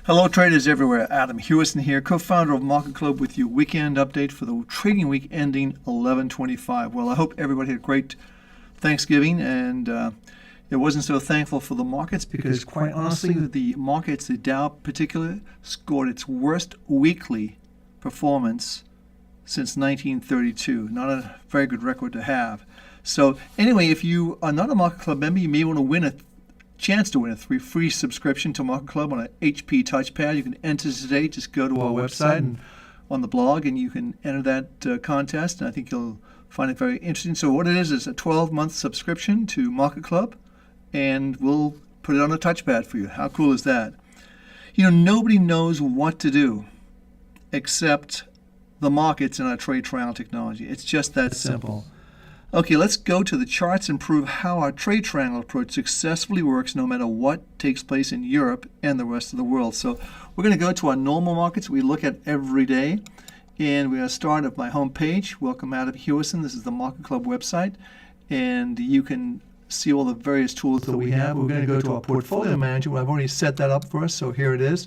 Hello traders everywhere, Adam Hewison here, co-founder of MarketClub with your weekend update for the trading week ending 11/25. Well, I hope everybody had a great Thanksgiving and it wasn't so thankful for the markets because quite honestly the markets, the Dow particularly, scored its worst weekly performance since 1932. Not a very good record to have. So anyway, if you are not a MarketClub member, you may want to win a chance to win a free subscription to MarketClub on an HP touchpad. You can enter today. Just go to our website and on the blog, and you can enter that contest. And I think you'll find it very interesting. So what it is a 12-month subscription to MarketClub, and we'll put it on a touchpad for you. How cool is that? You know, nobody knows what to do except the markets and our trade trial technology. It's just that simple. Okay, let's go to the charts and prove how our trade triangle approach successfully works no matter what takes place in Europe and the rest of the world. So we're going to go to our normal markets we look at every day. And we're going to start at my home page. Welcome, Adam Hewison. This is the MarketClub website. And you can see all the various tools that we have. We're going to go to our portfolio manager. Well, I've already set that up for us, so here it is.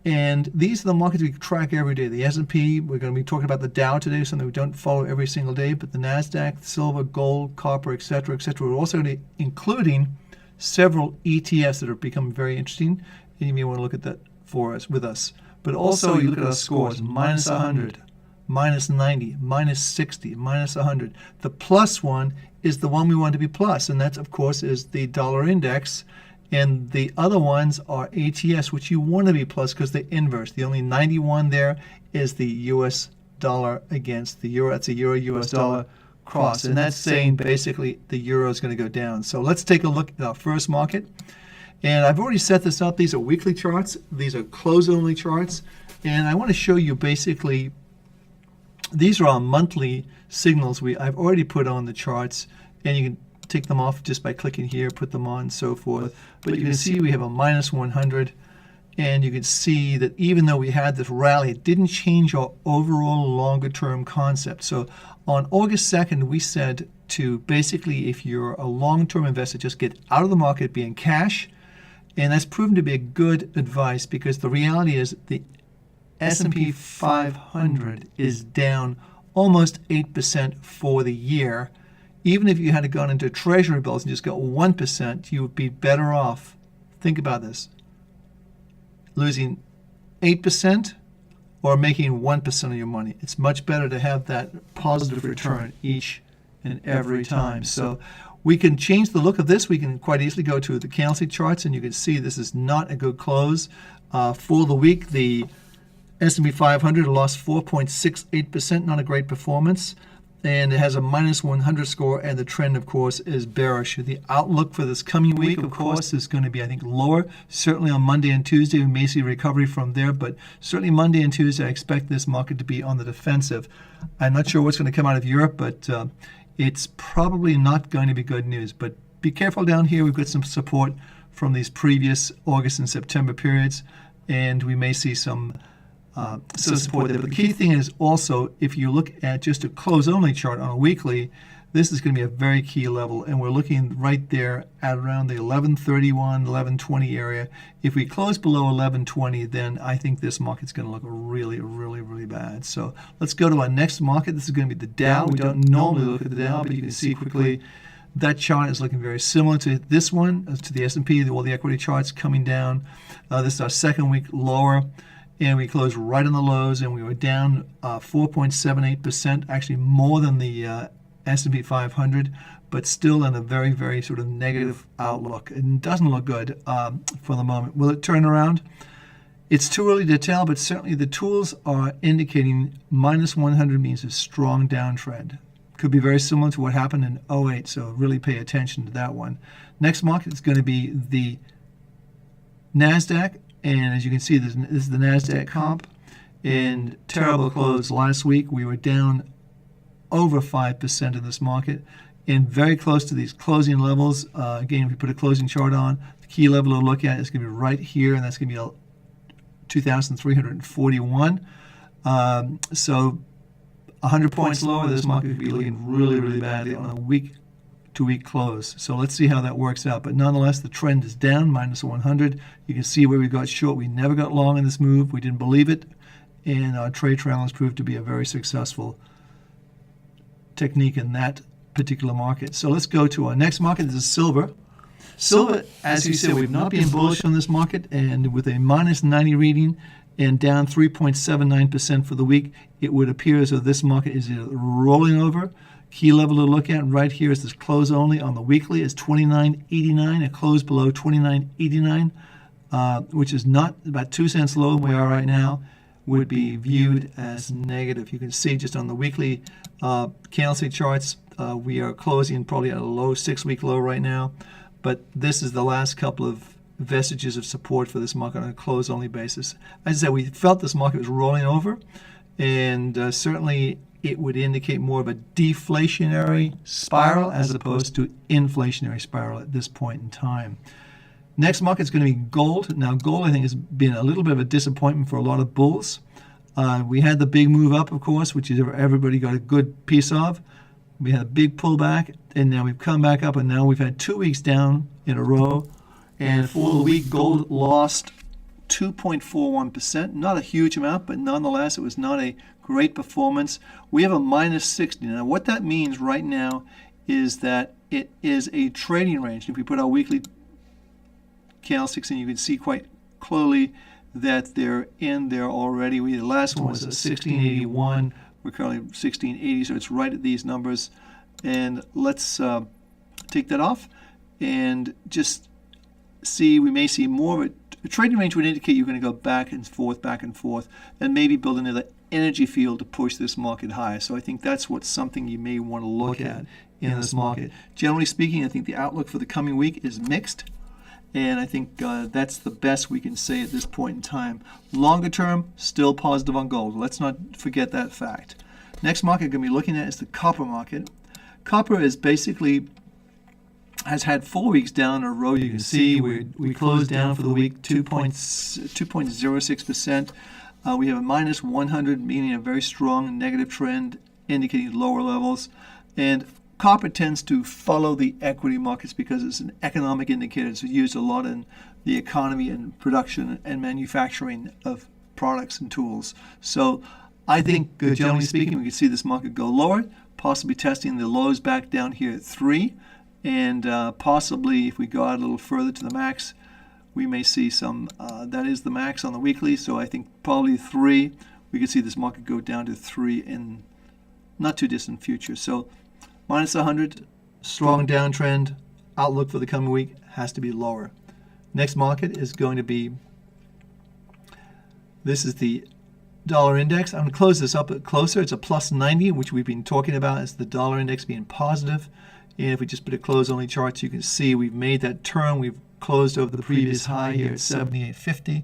And these are the markets we track every day. The S&P, we're going to be talking about the Dow today, something we don't follow every single day, but the NASDAQ, silver, gold, copper, etc., etc. We're also going to be including several ETFs that are becoming very interesting, and you may want to look at that with us. But also, you look at our scores, minus 100, minus 90, minus 60, minus 100. The plus one is the one we want to be plus, and that, of course, is the dollar index. And the other ones are ATS, which you want to be plus because they're inverse. The only 91 there is the US dollar against the euro. That's a euro-US dollar cross. And that's saying basically the euro is going to go down. So let's take a look at our first market. And I've already set this up. These are weekly charts. These are close-only charts. And I want to show you basically, these are our monthly signals I've already put on the charts. And you can take them off just by clicking here, put them on, so forth. But you can see we have a minus 100, and you can see that even though we had this rally, it didn't change our overall longer-term concept. So on August 2nd, we said to basically, if you're a long-term investor, just get out of the market, be in cash, and that's proven to be a good advice because the reality is the S&P 500 is down almost 8% for the year. Even if you had gone into treasury bills and just got 1%, you would be better off. Think about this. Losing 8% or making 1% of your money. It's much better to have that positive return each and every time. So we can change the look of this. We can quite easily go to the candlestick charts, and you can see this is not a good close. For the week, the S&P 500 lost 4.68%, not a great performance. And it has a minus 100 score, and the trend, of course, is bearish. The outlook for this coming week, of course, is going to be, I think, lower. Certainly on Monday and Tuesday, we may see recovery from there, but certainly Monday and Tuesday, I expect this market to be on the defensive. I'm not sure what's going to come out of Europe, but it's probably not going to be good news. But be careful down here. We've got some support from these previous August and September periods, and we may see some support there. But the key thing is also, if you look at just a close-only chart on a weekly, this is going to be a very key level, and we're looking right there at around the 1131, 1120 area. If we close below 1120, then I think this market's going to look really, really, really bad. So let's go to our next market. This is going to be the Dow. We don't normally look at the Dow, but you can see quickly that chart is looking very similar to this one, to the S&P, all the equity charts coming down. This is our second week lower. And we closed right on the lows, and we were down 4.78%, actually more than the S&P 500, but still in a very, very sort of negative outlook. It doesn't look good for the moment. Will it turn around? It's too early to tell, but certainly the tools are indicating minus 100 means a strong downtrend. Could be very similar to what happened in 08, so really pay attention to that one. Next market is going to be the NASDAQ. And as you can see, this is the NASDAQ comp. In terrible close last week, we were down over 5% in this market and very close to these closing levels. Again, if we put a closing chart on, the key level to look at is going to be right here, and that's going to be 2,341. So 100 points lower, this market could be looking really, really badly on a week 2-week close. So let's see how that works out. But nonetheless, the trend is down, minus 100. You can see where we got short. We never got long in this move. We didn't believe it. And our trade trail has proved to be a very successful technique in that particular market. So let's go to our next market. This is silver. Silver, as you said, we've not been bullish on this market, and with a minus 90 reading and down 3.79% for the week, it would appear as though this market is rolling over. Key level to look at right here is this close only on the weekly is 29.89, a close below 29.89, which is not about 2 cents lower than we are right now, would be viewed as negative. You can see just on the weekly candlestick charts, we are closing probably at a low 6-week low right now, but this is the last couple of vestiges of support for this market on a close-only basis. As I said, we felt this market was rolling over, and certainly it would indicate more of a deflationary spiral as opposed to inflationary spiral at this point in time. Next market is going to be gold. Now, gold, I think, has been a little bit of a disappointment for a lot of bulls. We had the big move up, of course, which everybody got a good piece of. We had a big pullback, and now we've come back up, and now we've had 2 weeks down in a row. And for the week, gold lost 2.41%. Not a huge amount, but nonetheless, it was not a great performance. We have a minus 60. Now, what that means right now is that it is a trading range. If we put our weekly candlesticks in, you can see quite clearly that they're in there already. The last one was a 1681. We're currently 1680, so it's right at these numbers. And let's take that off and just see. We may see more of it. A trading range would indicate you're going to go back and forth, and maybe build another energy field to push this market higher. So I think that's something you may want to look at in this market. Generally speaking, I think the outlook for the coming week is mixed, and I think that's the best we can say at this point in time. Longer term, still positive on gold. Let's not forget that fact. Next market we're going to be looking at is the copper market. Copper is basically has had 4 weeks down in a row. You can see we closed down for the week 2.06%. We have a minus 100, meaning a very strong negative trend, indicating lower levels. And copper tends to follow the equity markets because it's an economic indicator. It's used a lot in the economy and production and manufacturing of products and tools. So I think, generally speaking, we can see this market go lower, possibly testing the lows back down here at 3. And possibly, if we go out a little further to the max, we may see some, that is the max on the weekly. So I think probably 3. We could see this market go down to 3 in not too distant future. So minus 100, strong downtrend. Outlook for the coming week has to be lower. Next market is going to be, this is the dollar index. I'm going to close this up closer. It's a plus 90, which we've been talking about as the dollar index being positive. And if we just put a close-only charts, you can see we've made that turn. We've closed over the previous high here at 78.50,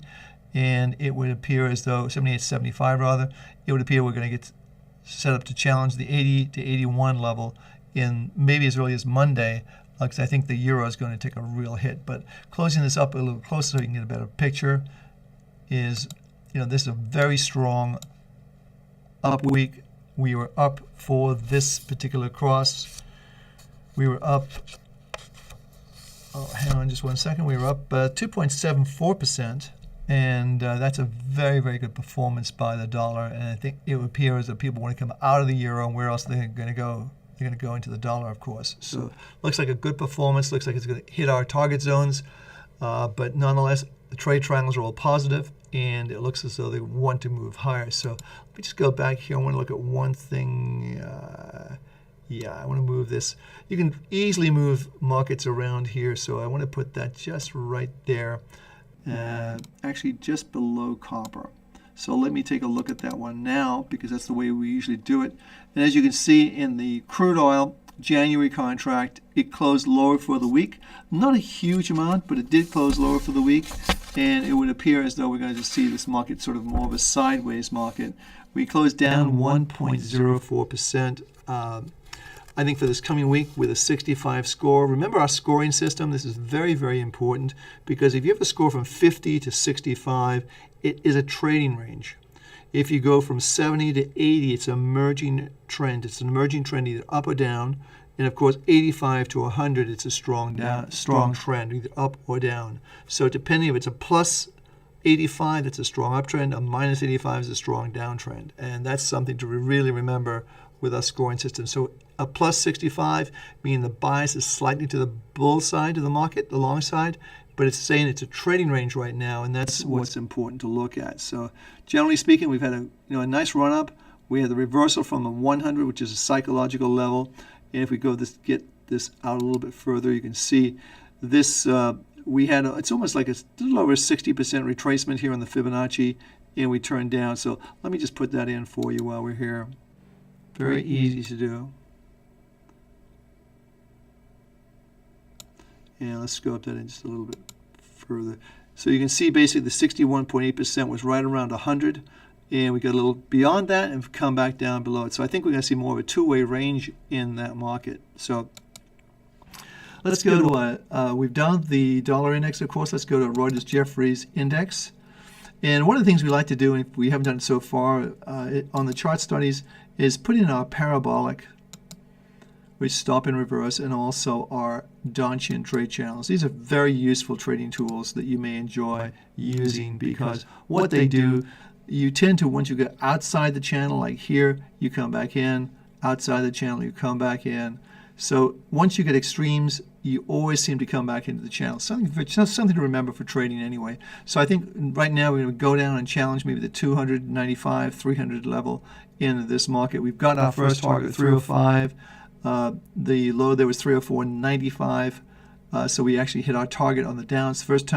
and it would appear as though 78.75 rather. It would appear we're going to get set up to challenge the 80 to 81 level in maybe as early as Monday, because I think the euro is going to take a real hit. But closing this up a little closer so you can get a better picture is, this is a very strong up week. We were up for this particular cross. We were up, hang on just 1 second, we were up 2.74%, and that's a very, very good performance by the dollar, and I think it would appear as though people want to come out of the euro, and where else are they going to go? They're going to go into the dollar, of course. So looks like a good performance, looks like it's going to hit our target zones, but nonetheless, the trade triangles are all positive, and it looks as though they want to move higher. So let me just go back here. I want to look at one thing. I want to move this. You can easily move markets around here, so I want to put that just right there, actually just below copper. So let me take a look at that one now, because that's the way we usually do it. And as you can see in the crude oil January contract, it closed lower for the week. Not a huge amount, but it did close lower for the week, and it would appear as though we're going to see this market sort of more of a sideways market. We closed down 1.04%. I think for this coming week with a 65 score. Remember our scoring system. This is very, very important, because if you have a score from 50 to 65, it is a trading range. If you go from 70 to 80, it's an emerging trend. It's an emerging trend either up or down, And of course, 85 to 100, it's a strong trend, either up or down. So depending if it's a plus 85, it's a strong uptrend. A minus 85 is a strong downtrend. And that's something to really remember with our scoring system. So a plus 65, meaning the bias is slightly to the bull side of the market, the long side, but it's saying it's a trading range right now, and that's what's important to look at. So generally speaking, we've had a nice run up. We had the reversal from a 100, which is a psychological level. And if we get this out a little bit further, you can see this. It's almost like a little over 60% retracement here on the Fibonacci, and we turned down. So let me just put that in for you while we're here. Very easy to do. And let's go up that in just a little bit further. So you can see basically the 61.8% was right around 100. And we got a little beyond that and come back down below it. So I think we're going to see more of a two-way range in that market. So let's go to, we've done the dollar index, of course. Let's go to Reuters Jeffries index. And one of the things we like to do, and we haven't done it so far on the chart studies, is put in our parabolic, which stop and reverse, and also our Donchian trade channels. These are very useful trading tools that you may enjoy using, because what they do, you tend to, once you get outside the channel, like here, you come back in, outside the channel, you come back in. So once you get extremes, you always seem to come back into the channel. Something to remember for trading anyway. So I think right now we're going to go down and challenge maybe the 295, 300 level in this market. We've got our first target, 305. The low there was 304.95. So we actually hit our target on the downs. First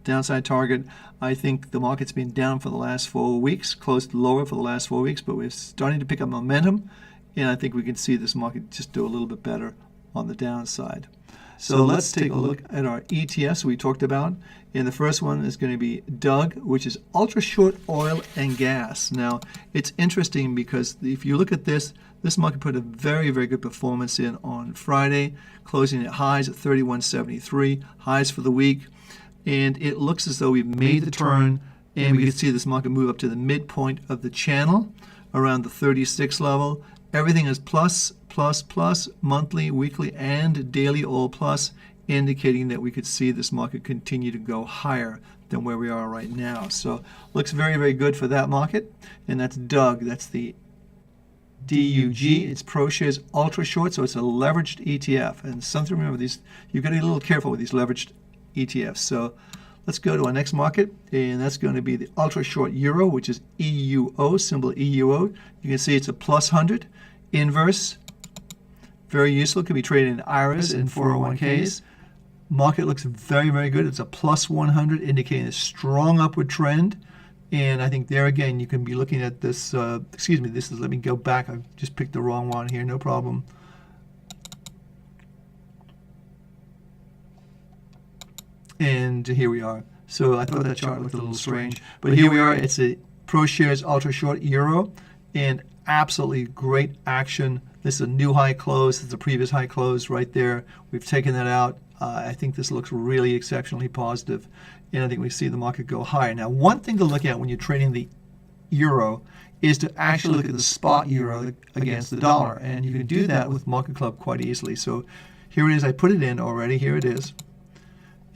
downside target. I think the market's been down for the last 4 weeks, closed lower for the last 4 weeks, but we're starting to pick up momentum, and I think we can see this market just do a little bit better on the downside. So let's take a look at our ETFs we talked about. And the first one is going to be DUG, which is ultra short oil and gas. Now, it's interesting because if you look at this market put a very, very good performance in on Friday, closing at highs at 31.73, highs for the week. And it looks as though we've made the turn, and we can see this market move up to the midpoint of the channel around the 36 level. Everything is plus, plus, plus, monthly, weekly, and daily all plus, indicating that we could see this market continue to go higher than where we are right now. So looks very, very good for that market. And that's DUG. That's the DUG. It's ProShares Ultra Short, so it's a leveraged ETF. And something to remember, you've got to be a little careful with these leveraged ETFs. So let's go to our next market, and that's going to be the ultra short euro, which is EUO, symbol EUO. You can see it's a plus 100 inverse, very useful. Can be traded in IRAs and 401ks. Market looks very, very good. It's a plus 100, indicating a strong upward trend. And I think there again you can be looking at this. Excuse me, this is. Let me go back. I just picked the wrong one here. No problem. And here we are. So I thought that chart looked a little strange. But here we are. It's a ProShares Ultra Short Euro. And absolutely great action. This is a new high close. This is a previous high close right there. We've taken that out. I think this looks really exceptionally positive. And I think we see the market go higher. Now, one thing to look at when you're trading the euro is to actually look at the spot euro against the dollar. And you can do that with MarketClub quite easily. So here it is. I put it in already. Here it is.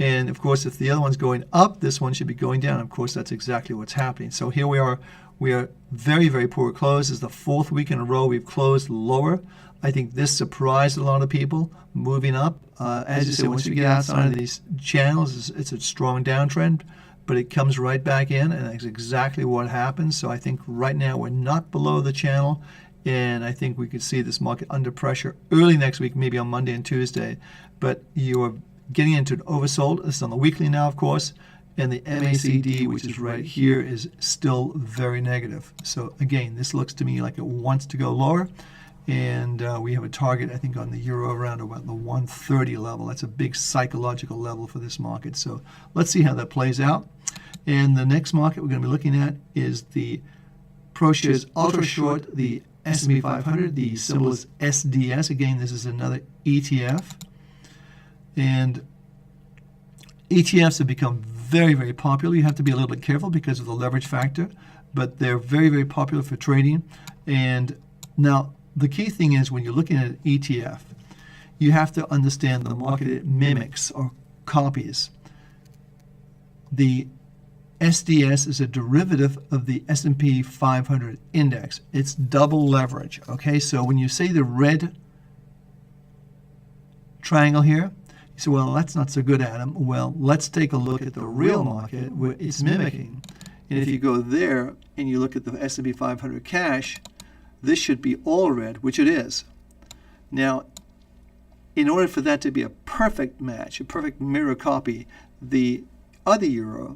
And of course, if the other one's going up, this one should be going down. Of course, that's exactly what's happening. So here we are. We are very, very poor close. This is the fourth week in a row we've closed lower. I think this surprised a lot of people moving up. As you said, once you get outside of these channels, it's a strong downtrend, but it comes right back in, and that's exactly what happens. So I think right now we're not below the channel, and I think we could see this market under pressure early next week, maybe on Monday and Tuesday. But you are getting into an oversold. This is on the weekly now, of course, and the MACD, which is right here, is still very negative. So again, this looks to me like it wants to go lower, and we have a target, I think, on the euro around about the 130 level. That's a big psychological level for this market. So let's see how that plays out. And the next market we're going to be looking at is the ProShares Ultra Short, the S&P 500. The symbol is SDS. Again, this is another ETF. And ETFs have become very, very popular. You have to be a little bit careful because of the leverage factor, but they're very, very popular for trading. And now the key thing is when you're looking at an ETF, you have to understand the market it mimics or copies. The SDS is a derivative of the S&P 500 index. It's double leverage. Okay, so when you see the red triangle here, you say, well, that's not so good, Adam. Well, let's take a look at the real market where it's mimicking. And if you go there and you look at the S&P 500 cash, this should be all red, which it is. Now, in order for that to be a perfect match, a perfect mirror copy, the other euro,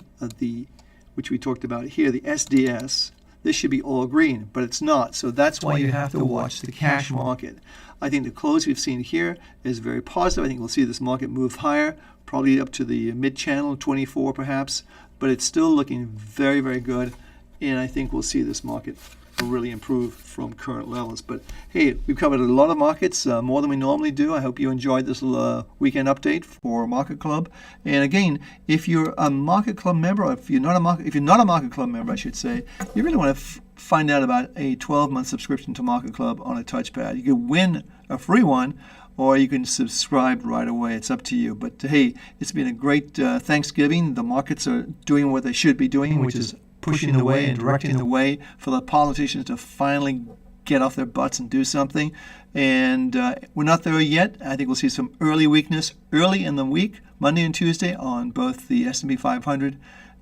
which we talked about here, the SDS, this should be all green, but it's not. So that's why you have to watch the cash market. I think the close we've seen here is very positive. I think we'll see this market move higher, probably up to the mid-channel, 24 perhaps, but it's still looking very, very good, and I think we'll see this market really improve from current levels. But hey, we've covered a lot of markets, more than we normally do. I hope you enjoyed this little weekend update for Market Club. And again, if you're a Market Club member, or if you're not a Market Club member, I should say, you really want to find out about a 12-month subscription to Market Club on a touchpad. You can win a free one, or you can subscribe right away. It's up to you. But hey, it's been a great Thanksgiving. The markets are doing what they should be doing, which is pushing the way and directing the way for the politicians to finally get off their butts and do something. And we're not there yet. I think we'll see some early weakness early in the week, Monday and Tuesday, on both the S&P 500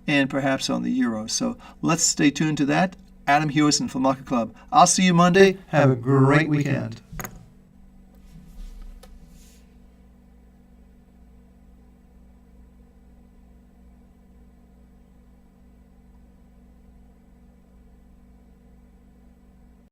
and perhaps on the euro. So let's stay tuned to that. Adam Hewison for Market Club. I'll see you Monday. Have a great weekend.